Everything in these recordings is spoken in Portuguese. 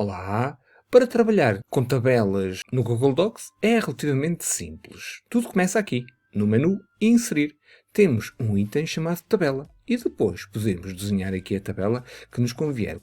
Olá! Para trabalhar com tabelas no Google Docs é relativamente simples. Tudo começa aqui, no menu Inserir. Temos um item chamado Tabela e depois podemos desenhar aqui a tabela que nos convier,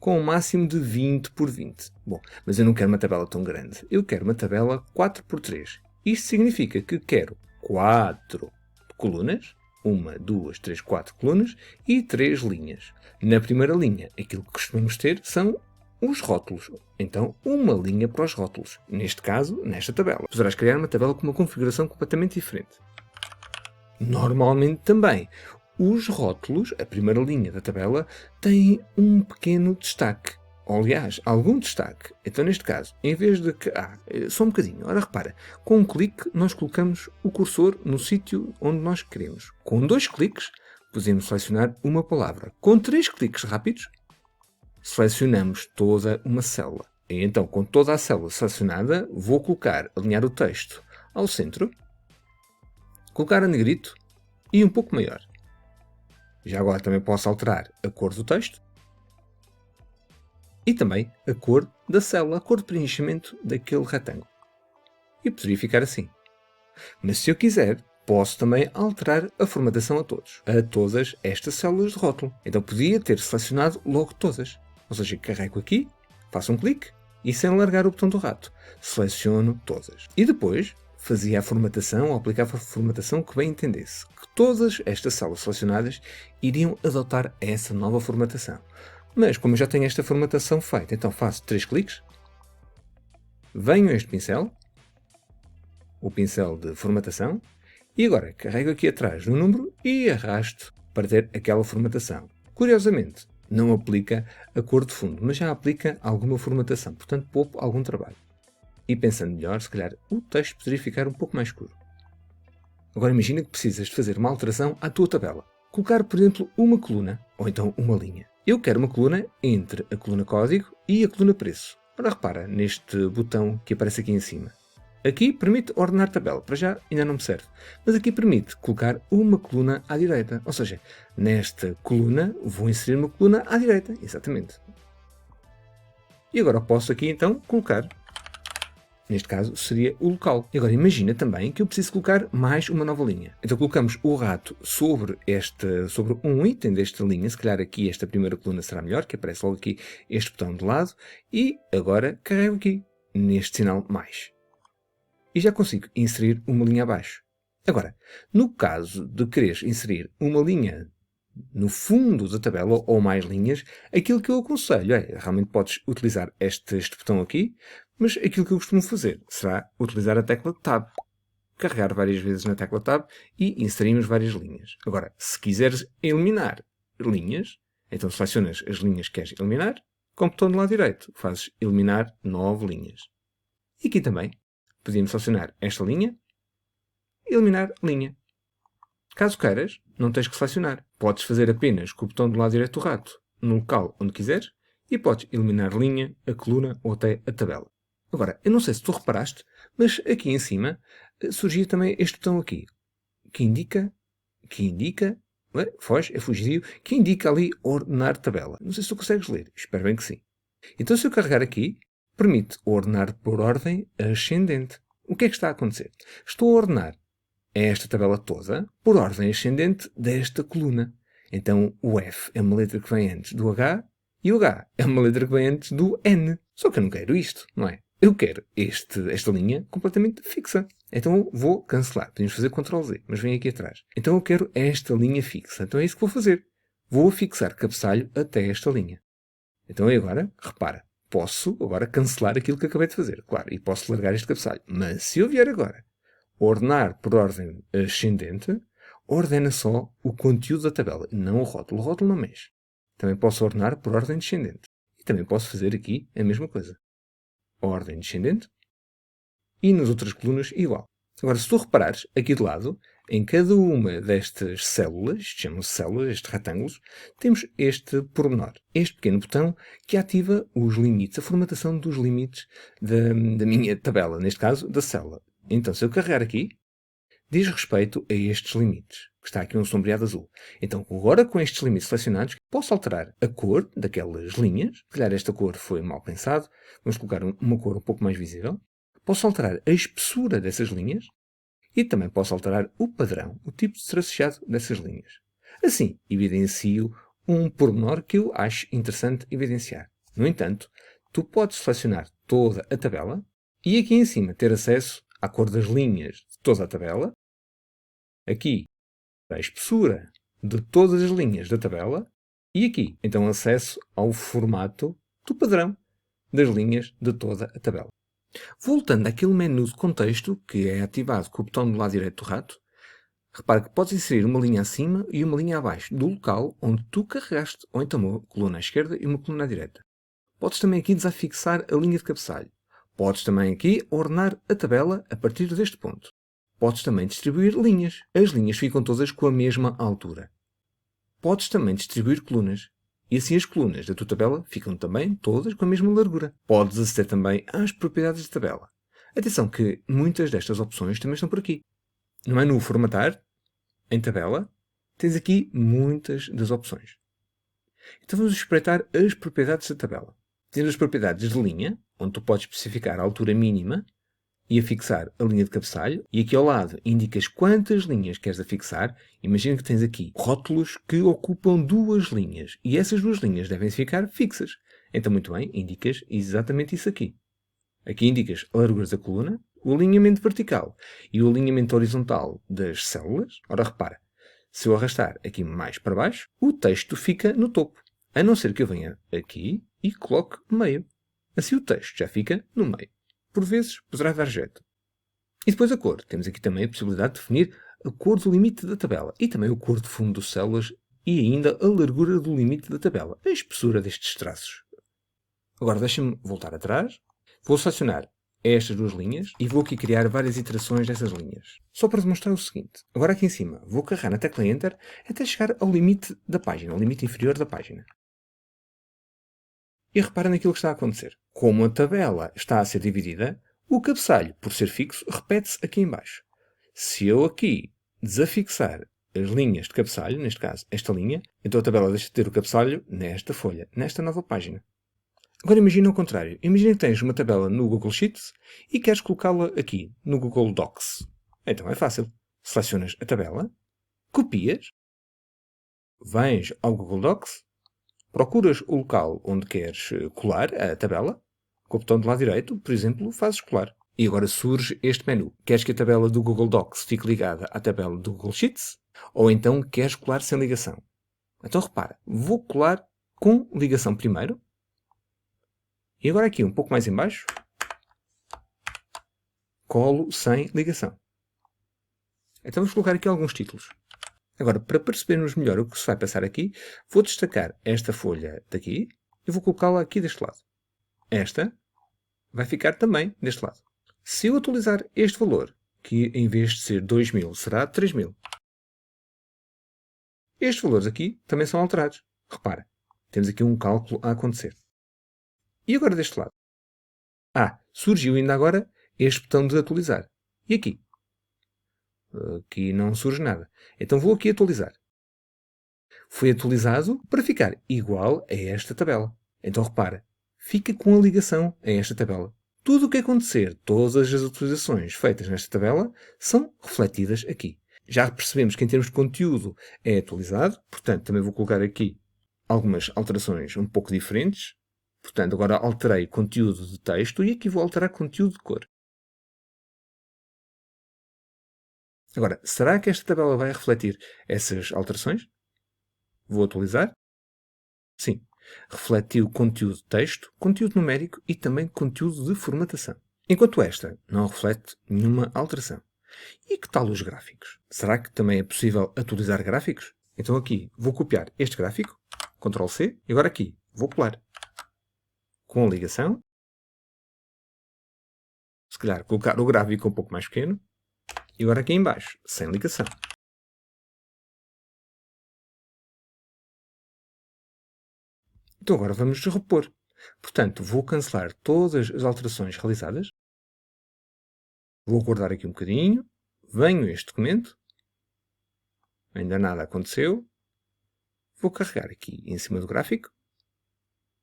com um máximo de 20 por 20. Bom, mas eu não quero uma tabela tão grande. Eu quero uma tabela 4 por 3. Isto significa que quero 4 colunas, 1, 2, 3, 4 colunas e 3 linhas. Na primeira linha, aquilo que costumamos ter são os rótulos. Então, uma linha para os rótulos. Neste caso, nesta tabela. Poderás criar uma tabela com uma configuração completamente diferente. Normalmente também, os rótulos, a primeira linha da tabela, têm um pequeno destaque. Ou, aliás, algum destaque. Então, neste caso, em vez de que... só um bocadinho. Ora, repara. Com um clique, nós colocamos o cursor no sítio onde nós queremos. Com 2 cliques, podemos selecionar uma palavra. Com 3 cliques rápidos, selecionamos toda uma célula. E então, com toda a célula selecionada, vou alinhar o texto ao centro, colocar a negrito e um pouco maior. Já agora também posso alterar a cor do texto e também a cor da célula, a cor de preenchimento daquele retângulo. E poderia ficar assim. Mas se eu quiser, posso também alterar a formatação a todas estas células de rótulo. Então podia ter selecionado logo todas. Ou seja, carrego aqui, faço um clique e sem largar o botão do rato, seleciono todas. E depois fazia a formatação ou aplicava a formatação que bem entendesse. Que todas estas células selecionadas iriam adotar essa nova formatação. Mas como eu já tenho esta formatação feita, então faço 3 cliques, venho a este pincel, o pincel de formatação, e agora carrego aqui atrás no número e arrasto para ter aquela formatação. Curiosamente, não aplica a cor de fundo, mas já aplica alguma formatação, portanto poupo algum trabalho. E pensando melhor, se calhar o texto poderia ficar um pouco mais escuro. Agora imagina que precisas de fazer uma alteração à tua tabela. Colocar, por exemplo, uma coluna, ou então uma linha. Eu quero uma coluna entre a coluna código e a coluna preço. Ora repara neste botão que aparece aqui em cima. Aqui permite ordenar tabela, para já ainda não me serve, mas aqui permite colocar uma coluna à direita, ou seja, nesta coluna vou inserir uma coluna à direita, exatamente. E agora posso aqui então colocar, neste caso seria o local. E agora imagina também que eu preciso colocar mais uma nova linha. Então colocamos o rato sobre um item desta linha, se calhar aqui esta primeira coluna será melhor, que aparece logo aqui este botão de lado, e agora carrego aqui, neste sinal mais. E já consigo inserir uma linha abaixo. Agora, no caso de quereres inserir uma linha no fundo da tabela ou mais linhas, aquilo que eu aconselho realmente podes utilizar este botão aqui, mas aquilo que eu costumo fazer será utilizar a tecla Tab. Carregar várias vezes na tecla Tab e inserimos várias linhas. Agora, se quiseres eliminar linhas, então selecionas as linhas que queres eliminar, com o botão do lado direito fazes eliminar 9 linhas. E aqui também podíamos selecionar esta linha e eliminar linha. Caso queiras, não tens que selecionar. Podes fazer apenas com o botão do lado direito do rato, no local onde quiseres, e podes eliminar linha, a coluna ou até a tabela. Agora, eu não sei se tu reparaste, mas aqui em cima surgiu também este botão aqui, que indica, fugidio, que indica ali ordenar tabela. Não sei se tu consegues ler, espero bem que sim. Então se eu carregar aqui, permite ordenar por ordem ascendente. O que é que está a acontecer? Estou a ordenar esta tabela toda por ordem ascendente desta coluna. Então o F é uma letra que vem antes do H e o H é uma letra que vem antes do N. Só que eu não quero isto, não é? Eu quero esta linha completamente fixa. Então vou cancelar. Podemos fazer Ctrl Z, mas vem aqui atrás. Então eu quero esta linha fixa. Então é isso que vou fazer. Vou fixar cabeçalho até esta linha. Então agora, repara. Posso agora cancelar aquilo que acabei de fazer, claro, e posso largar este cabeçalho. Mas se eu vier agora ordenar por ordem ascendente, ordena só o conteúdo da tabela, não o rótulo. O rótulo não mexe. Também posso ordenar por ordem descendente. E também posso fazer aqui a mesma coisa. Ordem descendente. E nas outras colunas igual. Agora, se tu reparares, aqui de lado, em cada uma destas células, chamam-se células, estes retângulos, temos este pormenor, este pequeno botão que ativa os limites, a formatação dos limites da minha tabela, neste caso, da célula. Então, se eu carregar aqui, diz respeito a estes limites. que está aqui um sombreado azul. Então, agora com estes limites selecionados, posso alterar a cor daquelas linhas. Se calhar esta cor foi mal pensado. Vamos colocar uma cor um pouco mais visível. Posso alterar a espessura dessas linhas. E também posso alterar o padrão, o tipo de traçado dessas linhas. Assim, evidencio um pormenor que eu acho interessante evidenciar. No entanto, tu podes selecionar toda a tabela e aqui em cima ter acesso à cor das linhas de toda a tabela. Aqui, a espessura de todas as linhas da tabela. E aqui, então, acesso ao formato do padrão das linhas de toda a tabela. Voltando àquele menu de contexto, que é ativado com o botão do lado direito do rato, repare que podes inserir uma linha acima e uma linha abaixo do local onde tu carregaste, ou então uma coluna à esquerda e uma coluna à direita. Podes também aqui desafixar a linha de cabeçalho. Podes também aqui ordenar a tabela a partir deste ponto. Podes também distribuir linhas. As linhas ficam todas com a mesma altura. Podes também distribuir colunas. E assim as colunas da tua tabela ficam também todas com a mesma largura. Podes aceder também às propriedades da tabela. Atenção que muitas destas opções também estão por aqui. No menu Formatar, em tabela, tens aqui muitas das opções. Então vamos espreitar as propriedades da tabela. Temos as propriedades de linha, onde tu podes especificar a altura mínima e afixar a linha de cabeçalho. E aqui ao lado indicas quantas linhas queres afixar. Imagina que tens aqui rótulos que ocupam duas linhas. E essas duas linhas devem ficar fixas. Então, muito bem, indicas exatamente isso aqui. Aqui indicas a largura da coluna, o alinhamento vertical e o alinhamento horizontal das células. Ora, repara, se eu arrastar aqui mais para baixo, o texto fica no topo. A não ser que eu venha aqui e coloque meio. Assim o texto já fica no meio. Por vezes, poderá dar jeito. E depois a cor. Temos aqui também a possibilidade de definir a cor do limite da tabela e também a cor de fundo das células e ainda a largura do limite da tabela, a espessura destes traços. Agora deixa-me voltar atrás. Vou selecionar estas duas linhas e vou aqui criar várias iterações dessas linhas. Só para demonstrar o seguinte. Agora aqui em cima vou carregar na tecla Enter até chegar ao limite da página, ao limite inferior da página. E repara naquilo que está a acontecer. Como a tabela está a ser dividida, o cabeçalho, por ser fixo, repete-se aqui em baixo. Se eu aqui desafixar as linhas de cabeçalho, neste caso esta linha, então a tabela deixa de ter o cabeçalho nesta folha, nesta nova página. Agora imagina o contrário. Imagina que tens uma tabela no Google Sheets e queres colocá-la aqui, no Google Docs. Então é fácil. Selecionas a tabela, copias, vens ao Google Docs, procuras o local onde queres colar a tabela, com o botão do lado direito, por exemplo, fazes colar. E agora surge este menu. Queres que a tabela do Google Docs fique ligada à tabela do Google Sheets? Ou então queres colar sem ligação? Então repara, vou colar com ligação primeiro. E agora aqui, um pouco mais em baixo, colo sem ligação. Então vamos colocar aqui alguns títulos. Agora, para percebermos melhor o que se vai passar aqui, vou destacar esta folha daqui e vou colocá-la aqui deste lado. Esta vai ficar também deste lado. Se eu atualizar este valor, que em vez de ser 2000 será 3000, estes valores aqui também são alterados. Repara, temos aqui um cálculo a acontecer. E agora deste lado? Surgiu ainda agora este botão de atualizar. E aqui? Aqui não surge nada. Então vou aqui atualizar. Foi atualizado para ficar igual a esta tabela. Então repara, fica com a ligação a esta tabela. Tudo o que acontecer, todas as atualizações feitas nesta tabela, são refletidas aqui. Já percebemos que em termos de conteúdo é atualizado, portanto também vou colocar aqui algumas alterações um pouco diferentes. Portanto, agora alterei conteúdo de texto e aqui vou alterar conteúdo de cor. Agora, será que esta tabela vai refletir essas alterações? Vou atualizar. Sim, refletiu conteúdo de texto, conteúdo numérico e também conteúdo de formatação. Enquanto esta não reflete nenhuma alteração. E que tal os gráficos? Será que também é possível atualizar gráficos? Então aqui vou copiar este gráfico, Ctrl C, e agora aqui vou colar. Com a ligação. Se calhar colocar o gráfico um pouco mais pequeno. E agora aqui em baixo, sem ligação. Então agora vamos repor. Portanto, vou cancelar todas as alterações realizadas. Vou guardar aqui um bocadinho. Venho a este documento. Ainda nada aconteceu. Vou carregar aqui em cima do gráfico.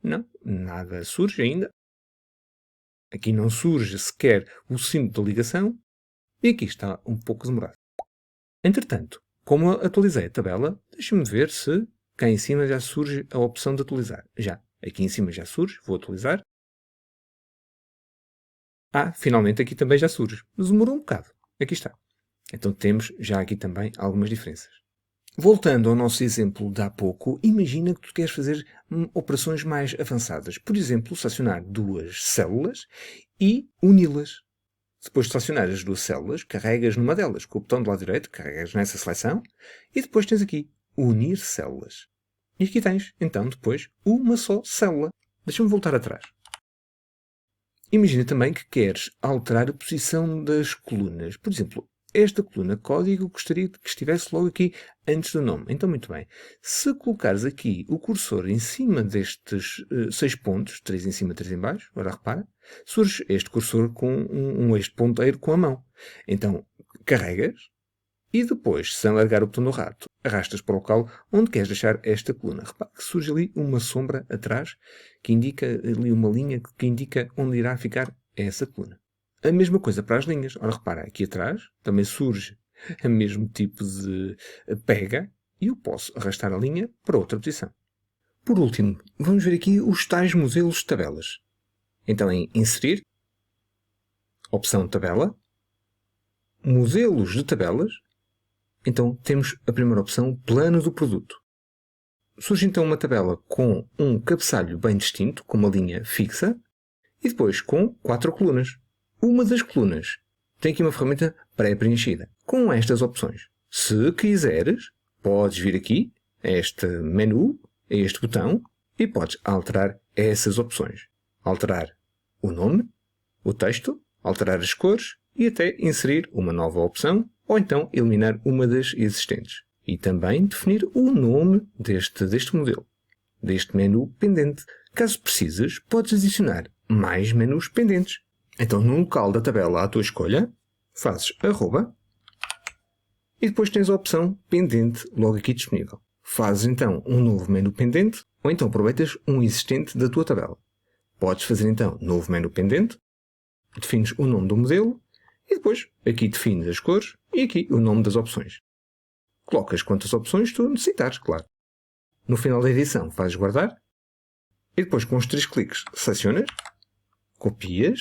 Não, nada surge ainda. Aqui não surge sequer o símbolo da ligação. E aqui está um pouco demorado. Entretanto, como eu atualizei a tabela, deixa-me ver se cá em cima já surge a opção de atualizar. Já. Aqui em cima já surge. Vou atualizar. Finalmente aqui também já surge. Mas demorou um bocado. Aqui está. Então temos já aqui também algumas diferenças. Voltando ao nosso exemplo de há pouco, imagina que tu queres fazer operações mais avançadas. Por exemplo, selecionar duas células e uni-las. Depois de selecionar as duas células, carregas numa delas com o botão do lado direito, carregas nessa seleção e depois tens aqui unir células. E aqui tens, então, depois, uma só célula. Deixa-me voltar atrás. Imagina também que queres alterar a posição das colunas. Por exemplo, esta coluna código gostaria que estivesse logo aqui antes do nome. Então, muito bem. Se colocares aqui o cursor em cima destes 6 pontos, 3 em cima, 3 em baixo, agora repara, surge este cursor com este ponteiro com a mão. Então, carregas e depois, sem largar o botão do rato, arrastas para o local onde queres deixar esta coluna. Repara que surge ali uma sombra atrás que indica ali uma linha que indica onde irá ficar essa coluna. A mesma coisa para as linhas. Ora, repara, aqui atrás também surge o mesmo tipo de pega e eu posso arrastar a linha para outra posição. Por último, vamos ver aqui os tais modelos de tabelas. Então, em Inserir, opção Tabela, Modelos de tabelas. Então, temos a primeira opção, Plano do produto. Surge então uma tabela com um cabeçalho bem distinto, com uma linha fixa, e depois com 4 colunas. Uma das colunas tem aqui uma ferramenta pré-preenchida, com estas opções. Se quiseres, podes vir aqui, a este menu, a este botão, e podes alterar essas opções. Alterar o nome, o texto, alterar as cores e até inserir uma nova opção ou então eliminar uma das existentes. E também definir o nome deste modelo, deste menu pendente. Caso precises, podes adicionar mais menus pendentes. Então, no local da tabela à tua escolha, fazes arroba e depois tens a opção pendente logo aqui disponível. Fazes então um novo menu pendente ou então aproveitas um existente da tua tabela. Podes fazer então novo menu pendente, defines o nome do modelo e depois aqui defines as cores e aqui o nome das opções. Colocas quantas opções tu necessitares, claro. No final da edição fazes guardar e depois com os 3 cliques selecionas, copias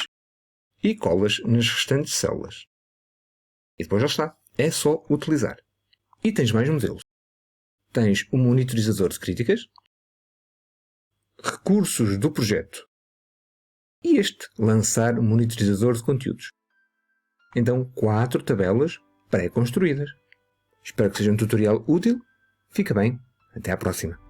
e colas nas restantes células. E depois já está. É só utilizar. E tens mais modelos. Tens o monitorizador de críticas, recursos do projeto e este, lançar monitorizador de conteúdos. Então, 4 tabelas pré-construídas. Espero que seja um tutorial útil. Fica bem. Até à próxima.